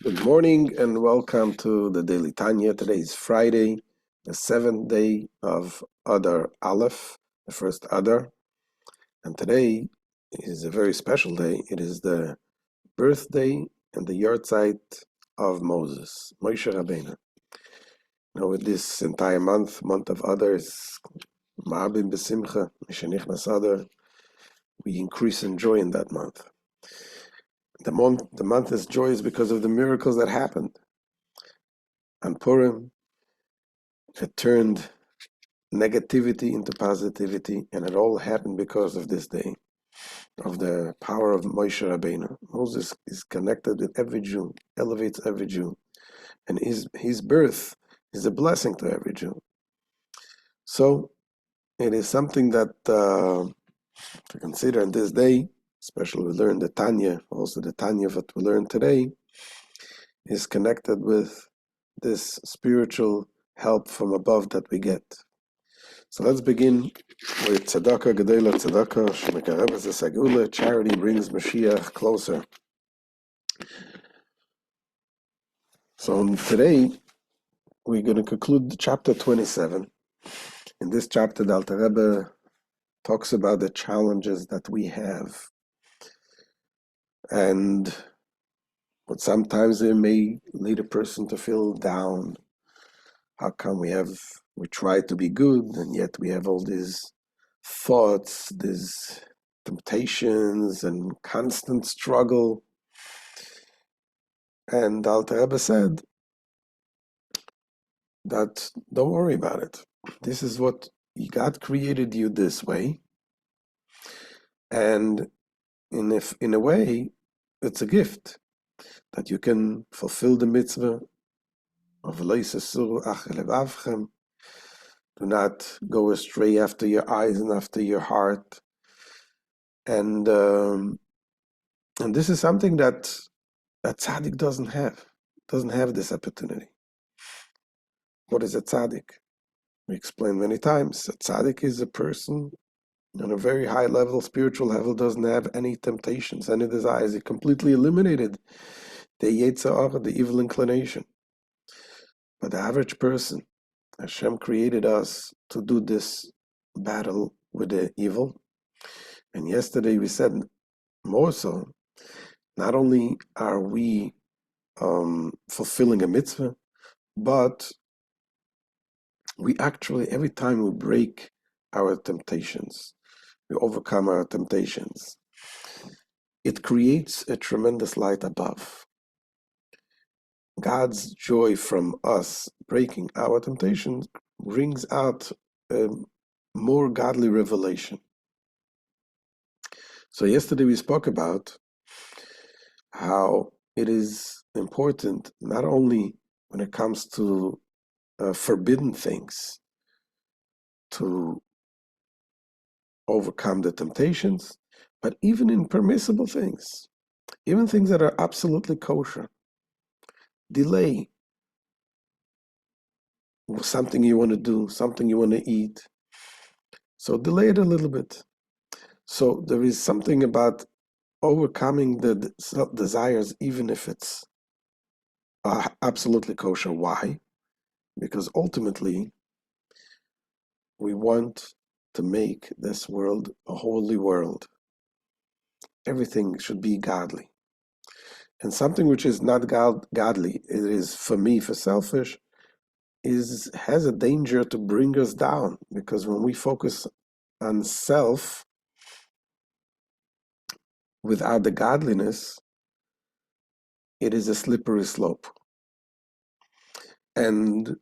Good morning and welcome to the Daily Tanya. Today is Friday, the 7th day of Adar Aleph, the first Adar. And today is a very special day. It is the birthday and the yahrzeit of Moses, Moshe Rabbeinu. Now with this entire month of Adar is Ma'abim B'Simcha, Mishenichnas Adar, we increase in joy in that month. The month is joyous because of the miracles that happened. On Purim, it turned negativity into positivity, and it all happened because of this day, of the power of Moshe Rabbeinu. Moses is connected with every Jew, elevates every Jew, and his birth is a blessing to every Jew. So it is something that to consider on this day, especially we learn the Tanya, also the Tanya that we learn today, is connected with this spiritual help from above that we get. So let's begin with Tzedakah, Gedela Tzedakah, Shemekareves Esagula, charity brings Mashiach closer. So today, we're going to conclude chapter 27. In this chapter, the Alter Rebbe talks about the challenges that we have. And what sometimes it may lead a person to feel down. How come we try to be good, and yet we have all these thoughts, these temptations, and constant struggle? And Alter Rebbe said that don't worry about it. This is what God created you this way, and in a way, it's a gift that you can fulfill the mitzvah of lo yisasuru achar levavchem. Do not go astray after your eyes and after your heart. And this is something that tzaddik doesn't have this opportunity. What is a tzaddik? We explained many times. A tzaddik is a person on a very high level, spiritual level, doesn't have any temptations, any desires. He completely eliminated the yetzer hara, the evil inclination. But the average person, Hashem created us to do this battle with the evil. And yesterday we said more so, not only are we fulfilling a mitzvah, but we actually, every time we break our temptations, we overcome our temptations, it creates a tremendous light above. God's joy from us breaking our temptations brings out a more godly revelation. So yesterday we spoke about how it is important, not only when it comes to forbidden things, to overcome the temptations, but even in permissible things, even things that are absolutely kosher. Delay something you want to do, something you want to eat. So delay it a little bit. So there is something about overcoming the desires, even if it's absolutely kosher. Why? Because ultimately, we want to make this world a holy world. Everything should be godly. And something which is not godly, it is for me, for selfish, has a danger to bring us down. Because when we focus on self without the godliness, it is a slippery slope. And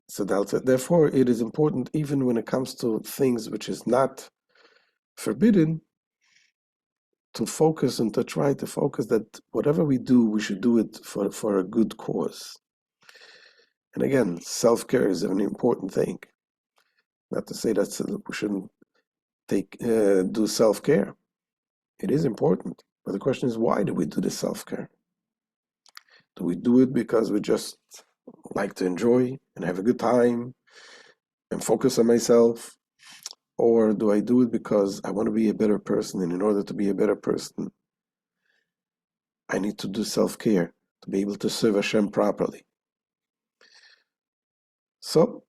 so therefore, it is important, even when it comes to things which is not forbidden, to focus and to try to focus that whatever we do, we should do it for a good cause. And again, self-care is an important thing. Not to say that we shouldn't do self-care. It is important. But the question is, why do we do this self-care? Do we do it because we just like to enjoy and have a good time and focus on myself? Or do I do it because I want to be a better person, and in order to be a better person, I need to do self-care to be able to serve Hashem properly. So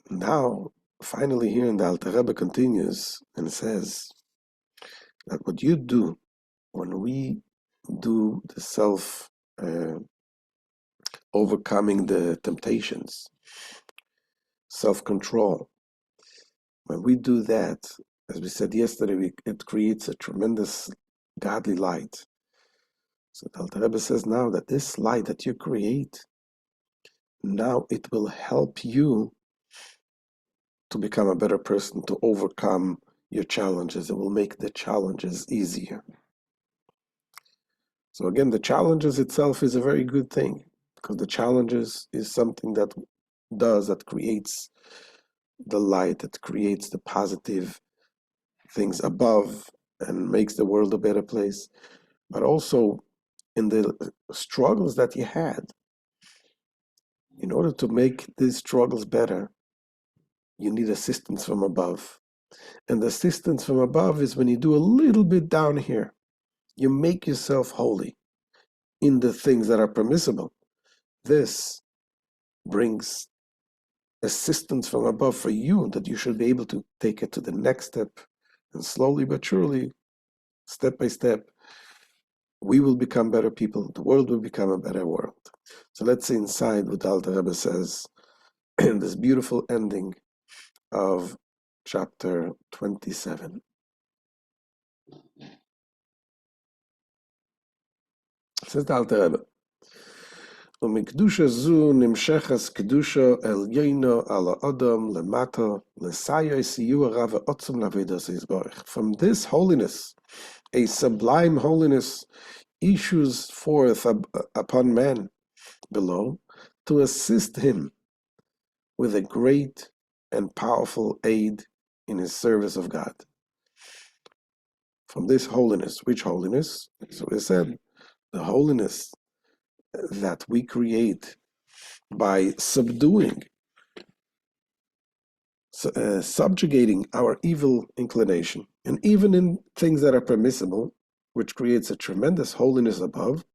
now, finally here in the Alter Rebbe continues and says that what you do when we do the overcoming the temptations, self-control, when we do that, as we said yesterday, it creates a tremendous godly light. So the Alter Rebbe says now that this light that you create, now it will help you to become a better person, to overcome your challenges. It will make the challenges easier. So again, the challenges itself is a very good thing, because the challenges is something that creates the light, that creates the positive things above and makes the world a better place. But also in the struggles that you had, in order to make these struggles better, you need assistance from above. And the assistance from above is when you do a little bit down here. You make yourself holy in the things that are permissible. This brings assistance from above for you, that you should be able to take it to the next step. And slowly but surely, step by step, we will become better people. The world will become a better world. So let's see inside what Alter Rebbe says in this beautiful ending of chapter 27. Says the Alter Rebbe, ומקדושה זו נמשכת קדושו עליונו על האדם למטה, לסייע סיוע רב ועוצם לעבודת יתברך. From this holiness, a sublime holiness issues forth upon man below to assist him with a great and powerful aid in his service of God. From this holiness, which holiness? So we said, the holiness that we create by subjugating our evil inclination, and even in things that are permissible, which creates a tremendous holiness above,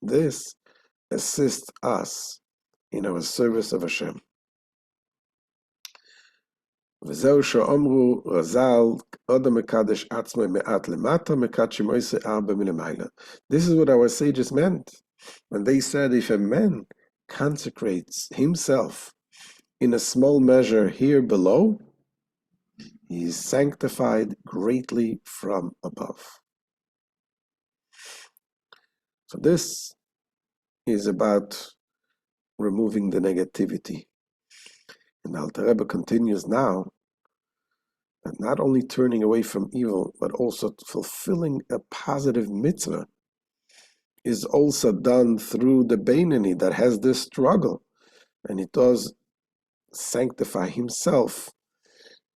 this assists us in our service of Hashem. This is what our sages meant when they said, if a man consecrates himself in a small measure here below, he is sanctified greatly from above. So this is about removing the negativity. And Alter Rebbe continues now that not only turning away from evil, but also fulfilling a positive mitzvah is also done through the Beinani that has this struggle, and it does sanctify himself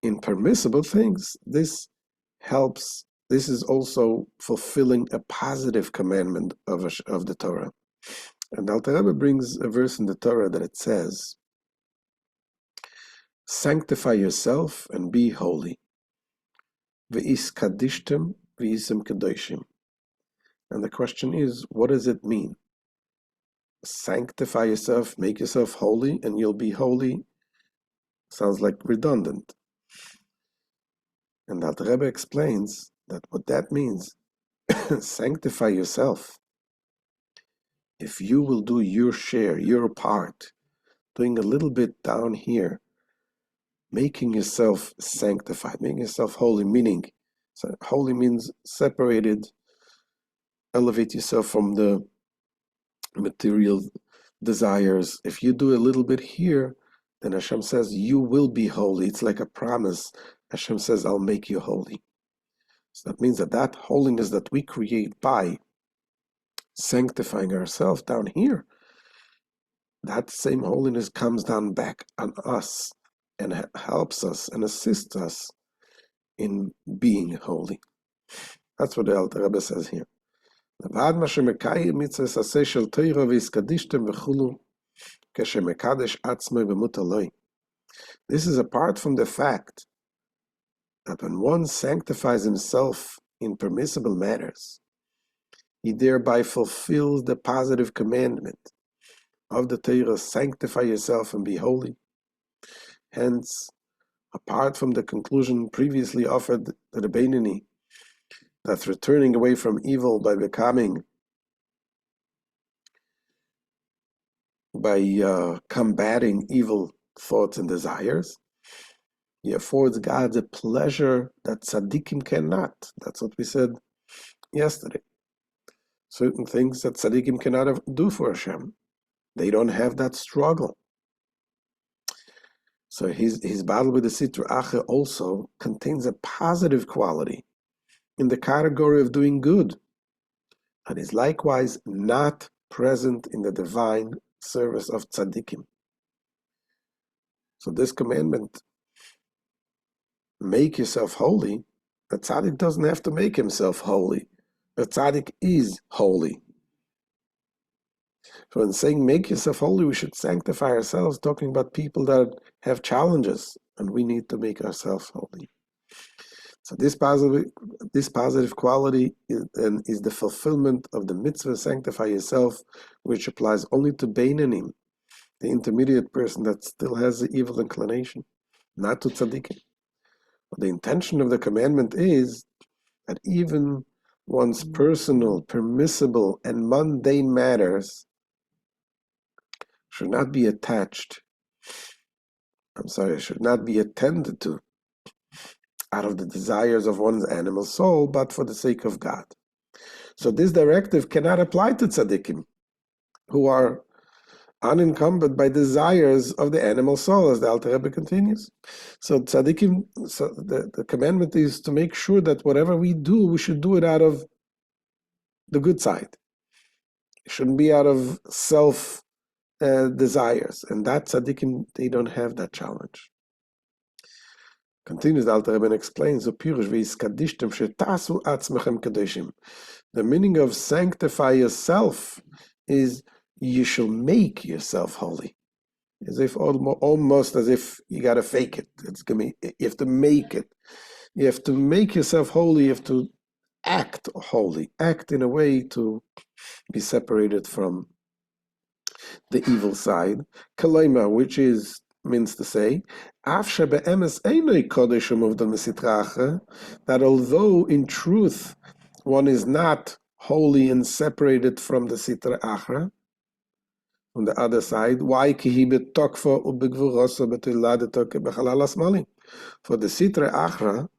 in permissible things. This helps. This is also fulfilling a positive commandment of the Torah. And Alter Rebbe brings a verse in the Torah that it says, sanctify yourself and be holy. Ve'is kadishtem ve'isem kadoshim. And the question is, what does it mean? Sanctify yourself, make yourself holy, and you'll be holy. Sounds like redundant. And the Rebbe explains that what that means, sanctify yourself. If you will do your share, your part, doing a little bit down here, making yourself sanctified, making yourself holy, meaning, so holy means separated, elevate yourself from the material desires. If you do a little bit here, then Hashem says you will be holy. It's like a promise. Hashem says, I'll make you holy. So that means that holiness that we create by sanctifying ourselves down here, that same holiness comes down back on us and helps us and assists us in being holy. That's what the Alter Rebbe says here. This is apart from the fact that when one sanctifies himself in permissible matters, he thereby fulfills the positive commandment of the Torah, sanctify yourself and be holy. Hence, apart from the conclusion previously offered to the Beinoni, that returning away from evil by combating evil thoughts and desires, he affords God a pleasure that tzaddikim cannot. That's what we said yesterday. Certain things that tzaddikim cannot do for Hashem. They don't have that struggle. So his battle with the Sitra Achra also contains a positive quality in the category of doing good, and is likewise not present in the divine service of tzaddikim. So this commandment, make yourself holy, a tzaddik doesn't have to make himself holy. A tzaddik is holy. So in saying make yourself holy, we should sanctify ourselves, talking about people that have challenges, and we need to make ourselves holy. So this positive quality is the fulfillment of the mitzvah, sanctify yourself, which applies only to Beinanim, the intermediate person that still has the evil inclination, not to tzaddikim. The intention of the commandment is that even one's personal, permissible, and mundane matters should not be attended to out of the desires of one's animal soul, but for the sake of God. So this directive cannot apply to tzaddikim, who are unencumbered by desires of the animal soul, as the Alter Rebbe continues. So tzaddikim, the commandment is to make sure that whatever we do, we should do it out of the good side. It shouldn't be out of self desires, and that tzaddikim, they don't have that challenge. Continues the Alter Rebbe and explains, the meaning of sanctify yourself is you shall make yourself holy. As if almost as if you got to fake it. You have to make it. You have to make yourself holy. You have to act holy. Act in a way to be separated from the evil side. Kalaima, which means to say, that although in truth one is not holy and separated from the Sitra Achra, on the other side, why? For the Sitra Achra,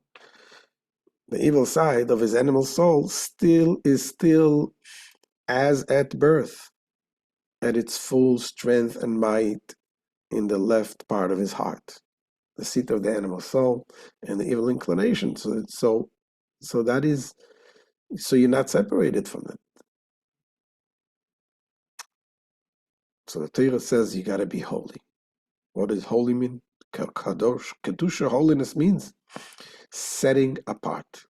the evil side of his animal soul, is still as at birth, at its full strength and might in the left part of his heart, the seat of the animal soul and the evil inclination. So you're not separated from it. So the Torah says you got to be holy. What does holy mean? Kadosh, kedusha, holiness means setting apart,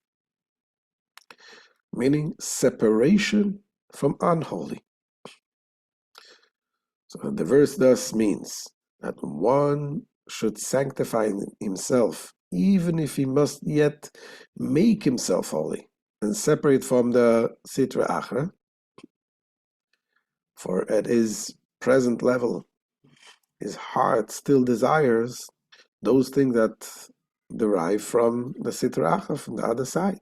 meaning separation from unholy. So the verse thus means that one should sanctify himself, even if he must yet make himself holy and separate from the Sitra Achra, for at his present level, his heart still desires those things that derive from the Sitra Achra, from the other side.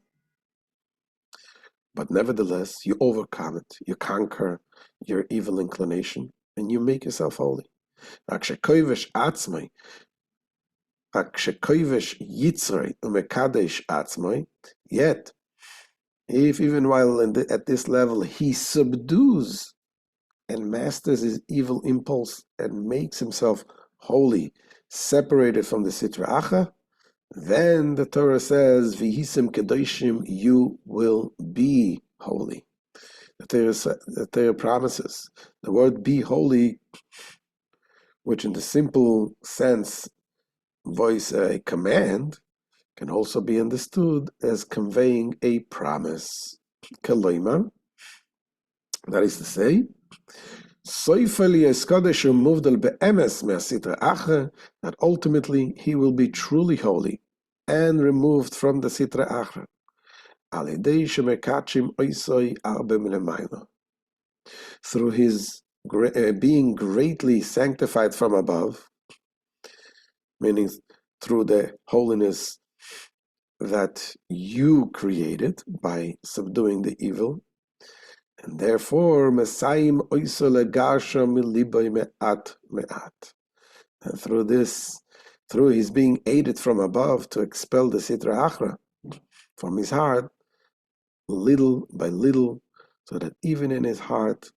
But nevertheless, you overcome it, you conquer your evil inclination, and you make yourself holy. Yet, if even while at this level he subdues and masters his evil impulse and makes himself holy, separated from the Sitra Achra, then the Torah says, V'hisim kedoshim, you will be holy. The Torah promises. The word be holy, which in the simple sense voice a command, can also be understood as conveying a promise. Kaloima, that is to say, that ultimately he will be truly holy and removed from the Sitra Achra. על ידי שמקדשים oisoi arbe melemayla. Through his being greatly sanctified from above, meaning through the holiness that you created by subduing the evil, and therefore Messiahim oiso legarsha miliboy me'at me'at. And through this, through his being aided from above to expel the sitra achra from his heart, little by little, so that even in his heart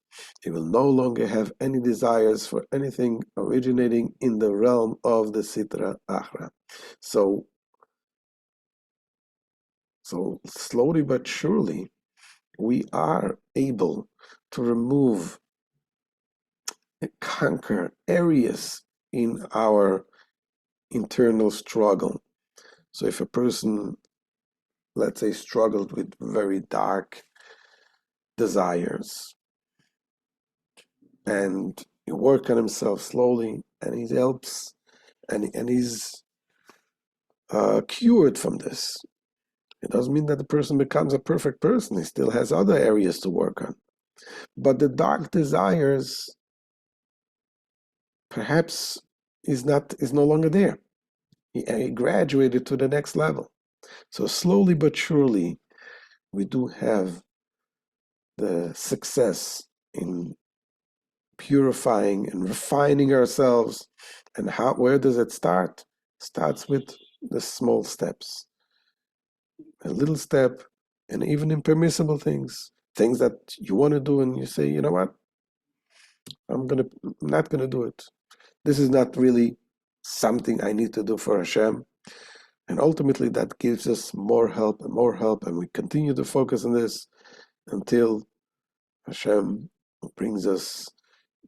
he will no longer have any desires for anything originating in the realm of the sitra achra. So slowly but surely, we are able to remove and conquer areas in our internal struggle. So if a person, let's say, struggled with very dark desires, and he works on himself slowly, and he helps, and he's cured from this. It doesn't mean that the person becomes a perfect person. He still has other areas to work on. But the dark desires perhaps is no longer there. He graduated to the next level. So slowly but surely, we do have the success in purifying and refining ourselves. And where does it start? It starts with the small steps. A little step, and even impermissible things that you want to do, and you say, you know what? I'm not gonna do it. This is not really something I need to do for Hashem. And ultimately that gives us more help, and we continue to focus on this until Hashem brings us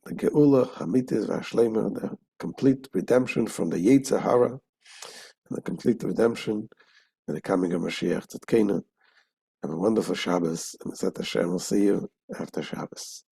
the Geula, Hamitis, Vashlema, the complete redemption from the Yetzer Hara, and the complete redemption and the coming of Mashiach Tzidkenu. Have a wonderful Shabbos, and Zat Hashem will see you after Shabbos.